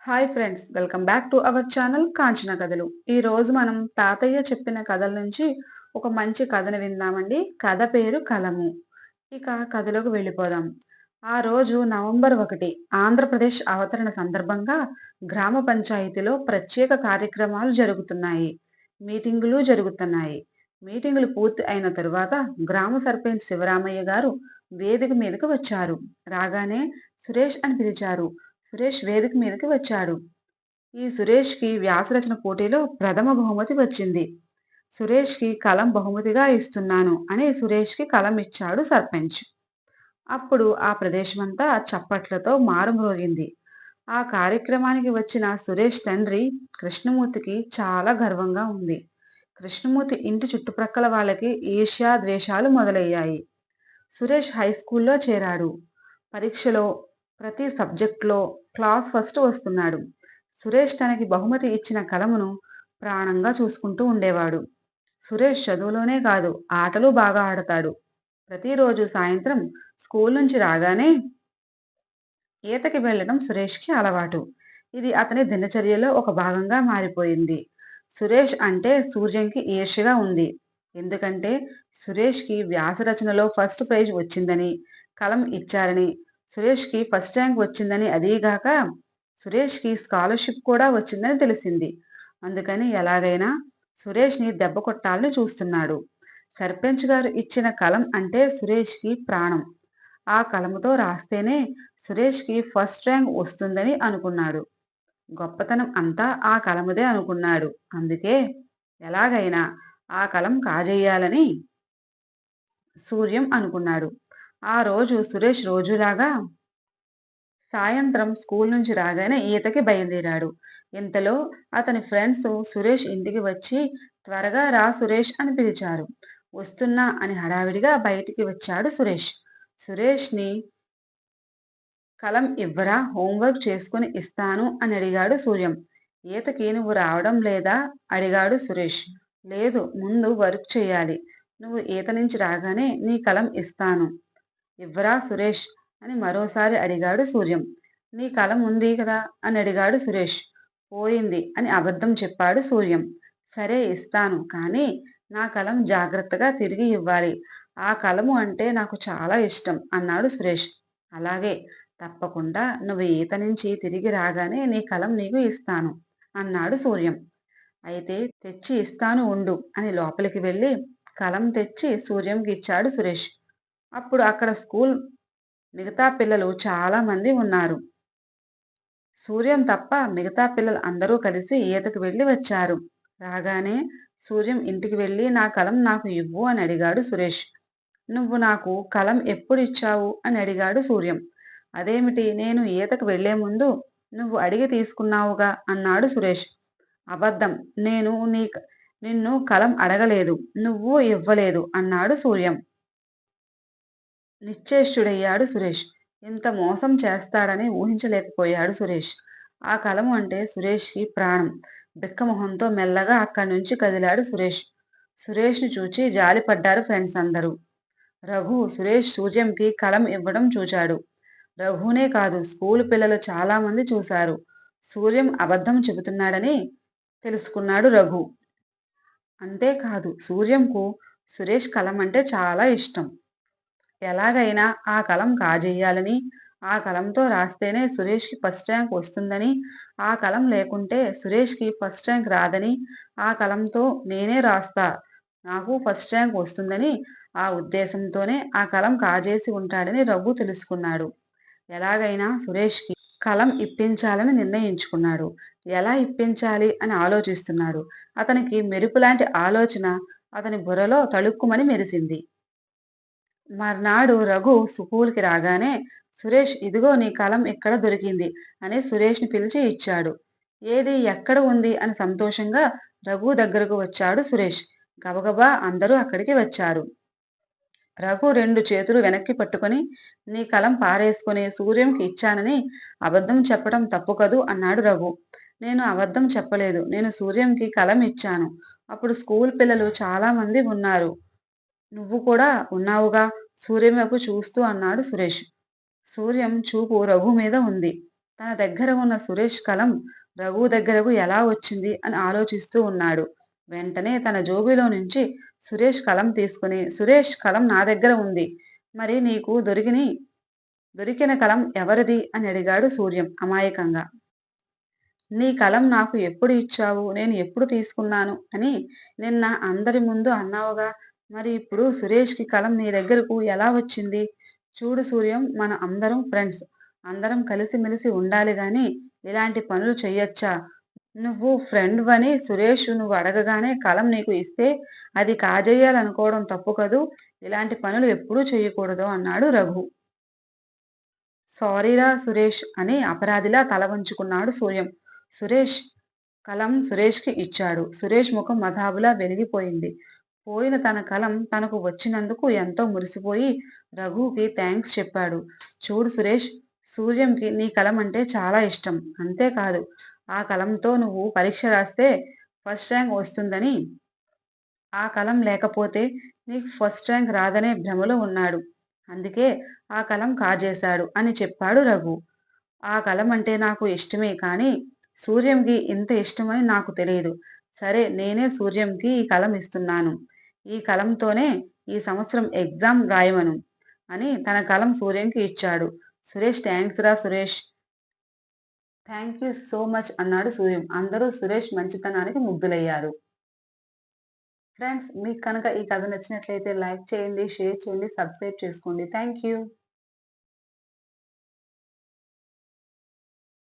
Hi friends, welcome back to our channel Kanchana కథలు. ఈ రోజు మనం తాతయ్య చెప్పిన కథల నుంచి ఒక మంచి కథను విందామండి. కథ పేరు కలము. ఇక కథలోకి వెళ్ళిపోదాం. ఆ రోజు నవంబర్ 1 ఆంధ్రప్రదేశ్ అవతరణ సందర్భంగా గ్రామ పంచాయతీలో ప్రత్యేక కార్యక్రమాలు జరుగుతున్నాయి. మీటింగులు జరుగుతున్నాయి. మీటింగులు పూర్తి అయిన తరువాత గ్రామ సర్పంచ్ శివరామయ్య గారు వేదిక మీదకు వచ్చారు. రాగానే సురేష్ అని పిలిచారు. సురేష్ వేదిక మీదకి వచ్చాడు. ఈ సురేష్‌కి వ్యాసరచన పోటీలో ప్రథమ బహుమతి వచ్చింది. సురేష్‌కి కలం బహుమతిగా ఇస్తున్నాను అని సురేష్‌కి కలం ఇచ్చాడు సర్పంచ్. అప్పుడు ఆ ప్రదేశమంతా చప్పట్లతో మారుమ్రోగింది. ఆ కార్యక్రమానికి వచ్చిన సురేష్ తండ్రి కృష్ణమూర్తికి చాలా గర్వంగా ఉంది. కృష్ణమూర్తి ఇంటి చుట్టుప్రక్కల వాళ్ళకి ఈర్ష్య, ద్వేషాలు మొదలయ్యాయి. సురేష్ హైస్కూల్లో చేరాడు. పరీక్షలో ప్రతి సబ్జెక్టులో క్లాస్ ఫస్ట్ వస్తున్నాడు. సురేష్ తనకి బహుమతి ఇచ్చిన కలమును ప్రాణంగా చూసుకుంటూ ఉండేవాడు. సురేష్ చదువులోనే కాదు, ఆటలు బాగా ఆడతాడు. ప్రతిరోజు సాయంత్రం స్కూల్ నుంచి రాగానే ఈతకి వెళ్ళడం సురేష్‌కి అలవాటు. ఇది అతని దినచర్యలో ఒక భాగంగా మారిపోయింది. సురేష్ అంటే సూర్యంకి ఈర్ష్యగా ఉంది. ఎందుకంటే సురేష్‌కి వ్యాసరచనలో ఫస్ట్ ప్రైజ్ వచ్చిందని, కలం ఇచ్చారని, సురేష్‌కి ఫస్ట్ ర్యాంక్ వచ్చిందని, అదీగాక సురేష్‌కి స్కాలర్‌షిప్ కూడా వచ్చిందని తెలిసింది. అందుకని ఎలాగైనా సురేష్‌ని దెబ్బ కొట్టాలని చూస్తున్నాడు. సర్పంచ్ గారు ఇచ్చిన కలం అంటే సురేష్‌కి ప్రాణం. ఆ కలముతో రాస్తేనే సురేష్‌కి ఫస్ట్ ర్యాంక్ వస్తుందని అనుకున్నాడు. గొప్పతనం అంతా ఆ కలముదే అనుకున్నాడు. అందుకే ఎలాగైనా ఆ కలం కాజేయాలని సూర్యం అనుకున్నాడు. ఆ రోజు సురేష్ రోజులాగా సాయంత్రం స్కూల్ నుంచి రాగానే ఈతకి బయలుదేరాడు. ఇంతలో అతని ఫ్రెండ్స్ సురేష్ ఇంటికి వచ్చి త్వరగా రా సురేష్ అని పిలిచారు. వస్తున్నా అని హడావిడిగా బయటికి వచ్చాడు సురేష్. సురేష్‌ని కలం ఇవ్వరా, హోంవర్క్ చేసుకుని ఇస్తాను అని అడిగాడు సూర్యం. ఈతకి నువ్వు రావడం లేదా అడిగాడు సురేష్. లేదు, ముందు వర్క్ చేయాలి. నువ్వు ఈత నుంచి రాగానే నీ కలం ఇస్తాను. ఇవ్వరా సురేష్ అని మరోసారి అడిగాడు సూర్యం. నీ కలం ఉంది కదా అని అడిగాడు సురేష్. పోయింది అని అబద్ధం చెప్పాడు సూర్యం. సరే ఇస్తాను, కానీ నా కలం జాగ్రత్తగా తిరిగి ఇవ్వాలి. ఆ కలము అంటే నాకు చాలా ఇష్టం అన్నాడు సురేష్. అలాగే, తప్పకుండా నువ్వు ఈత నుంచి తిరిగి రాగానే నీ కలం నీకు ఇస్తాను అన్నాడు సూర్యం. అయితే తెచ్చి ఇస్తాను ఉండు అని లోపలికి వెళ్ళి కలం తెచ్చి సూర్యంకి ఇచ్చాడు సురేష్. అప్పుడు అక్కడ స్కూల్ మిగతా పిల్లలు చాలా మంది ఉన్నారు. సూర్యం తప్ప మిగతా పిల్లలు అందరూ కలిసి ఈతకు వెళ్ళి వచ్చారు. రాగానే సూర్యం ఇంటికి వెళ్ళి నా కలం నాకు ఇవ్వు అని అడిగాడు సురేష్. నువ్వు నాకు కలం ఎప్పుడు ఇచ్చావు అని అడిగాడు సూర్యం. అదేమిటి, నేను ఈతకు వెళ్లే ముందు నువ్వు అడిగి తీసుకున్నావుగా అన్నాడు సురేష్. అబద్ధం, నేను నిన్ను కలం అడగలేదు, నువ్వు ఇవ్వలేదు అన్నాడు సూర్యం. నిశ్చేష్టుడయ్యాడు సురేష్. ఇంత మోసం చేస్తాడని ఊహించలేకపోయాడు సురేష్. ఆ కలము అంటే సురేష్‌కి ప్రాణం. బిక్కమొహంతో మెల్లగా అక్కడి నుంచి కదిలాడు సురేష్. సురేష్‌ని చూచి జాలిపడ్డారు ఫ్రెండ్స్ అందరూ. రఘు, సురేష్ సూర్యంకి కలం ఇవ్వడం చూచాడు. రఘునే కాదు, స్కూలు పిల్లలు చాలా మంది చూశారు. సూర్యం అబద్ధం చెబుతున్నాడని తెలుసుకున్నాడు రఘు. అంతేకాదు, సూర్యంకు సురేష్ కలం అంటే చాలా ఇష్టం. ఎలాగైనా ఆ కలం కాజేయాలని, ఆ కలంతో రాస్తేనే సురేష్‌కి ఫస్ట్ ర్యాంక్ వస్తుందని, ఆ కలం లేకుంటే సురేష్‌కి ఫస్ట్ ర్యాంక్ రాదని, ఆ కలంతో నేనే రాస్తా, నాకు ఫస్ట్ ర్యాంక్ వస్తుందని ఆ ఉద్దేశంతోనే ఆ కలం కాజేసి ఉంటాడని రఘు తెలుసుకున్నాడు. ఎలాగైనా సురేష్‌కి కలం ఇప్పించాలని నిర్ణయించుకున్నాడు. ఎలా ఇప్పించాలి అని ఆలోచిస్తున్నాడు. అతనికి మెరుపులాంటి ఆలోచన అతని బుర్రలో తళుక్కుమని మెరిసింది. మర్నాడు రఘు స్కూలుకి రాగానే సురేష్, ఇదిగో నీ కలం ఇక్కడ దొరికింది అని సురేష్‌ని పిలిచి ఇచ్చాడు. ఏది, ఎక్కడ ఉంది అని సంతోషంగా రఘు దగ్గరకు వచ్చాడు సురేష్. గబగబా అందరూ అక్కడికి వచ్చారు. రఘు రెండు చేతులు వెనక్కి పట్టుకొని, నీ కలం పారేసుకొని సూర్యంకి ఇచ్చానని అబద్ధం చెప్పడం తప్పు కదూ అన్నాడు రఘు. నేను అబద్ధం చెప్పలేదు. నేను సూర్యంకి కలం ఇచ్చాను. అప్పుడు స్కూల్ పిల్లలు చాలా మంది ఉన్నారు. నువ్వు కూడా ఉన్నావుగా, సూర్యం వైపు చూస్తూ అన్నాడు సురేష్. సూర్యం చూపు రఘు మీద ఉంది. తన దగ్గర ఉన్న సురేష్ కలం రఘు దగ్గరకు ఎలా వచ్చింది అని ఆలోచిస్తూ ఉన్నాడు. వెంటనే తన జోబీలో నుంచి సురేష్ కలం తీసుకుని, సురేష్ కలం నా దగ్గర ఉంది. మరి నీకు దొరికిన కలం ఎవరిది అని అడిగాడు సూర్యం అమాయకంగా. నీ కలం నాకు ఎప్పుడు ఇచ్చావు? నేను ఎప్పుడు తీసుకున్నాను? అని నిన్న అందరి ముందు అన్నావుగా! మరి ఇప్పుడు సురేష్‌కి కలం నీ దగ్గరకు ఎలా వచ్చింది? చూడు సూర్యం, మనం అందరం ఫ్రెండ్స్. అందరం కలిసిమెలిసి ఉండాలి గానీ, ఇలాంటి పనులు చెయ్యొచ్చా? నువ్వు ఫ్రెండ్‌వని నువ్వు అడగగానే కలం నీకు ఇస్తే అది కాజేయాలనుకోవడం తప్పు కదూ! ఇలాంటి పనులు ఎప్పుడూ చెయ్యకూడదు అన్నాడు రఘు. సారీరా సురేష్ అని అపరాధిలా తల వంచుకున్నాడు సూర్యం. సురేష్ కలం సురేష్‌కి ఇచ్చాడు. సురేష్ ముఖం మతాబులా వెలిగిపోయింది. పోయిన తన కలం తనకు వచ్చినందుకు ఎంతో మురిసిపోయి రఘుకి థాంక్స్ చెప్పాడు. చూడు సురేష్, సూర్యంకి నీ కలం అంటే చాలా ఇష్టం. అంతేకాదు, ఆ కలంతో నువ్వు పరీక్ష రాస్తే ఫస్ట్ ర్యాంక్ వస్తుందని, ఆ కలం లేకపోతే నీకు ఫస్ట్ ర్యాంక్ రాదనే భ్రమలో ఉన్నాడు. అందుకే ఆ కలం కాజేశాడు అని చెప్పాడు రఘు. ఆ కలం అంటే నాకు ఇష్టమే కానీ, సూర్యంకి ఇంత ఇష్టమని నాకు తెలీదు. సరే, నేనే సూర్యంకి ఈ కలం ఇస్తున్నాను. ఈ కలంతోనే ఈ సంవత్సరం ఎగ్జామ్ రాయమను అని తన కలం సూర్యంకి ఇచ్చాడు. సురేష్ థాంక్స్ రా Suresh. Thank you so much అన్నాడు సూర్యం. అందరూ సురేష్ మంచితనానికి ముగ్ధులయ్యారు. ఫ్రెండ్స్, మీకు కనుక ఈ కథ నచ్చినట్లయితే లైక్ చేయండి, షేర్ చేయండి, సబ్స్క్రైబ్ చేసుకోండి. Thank you.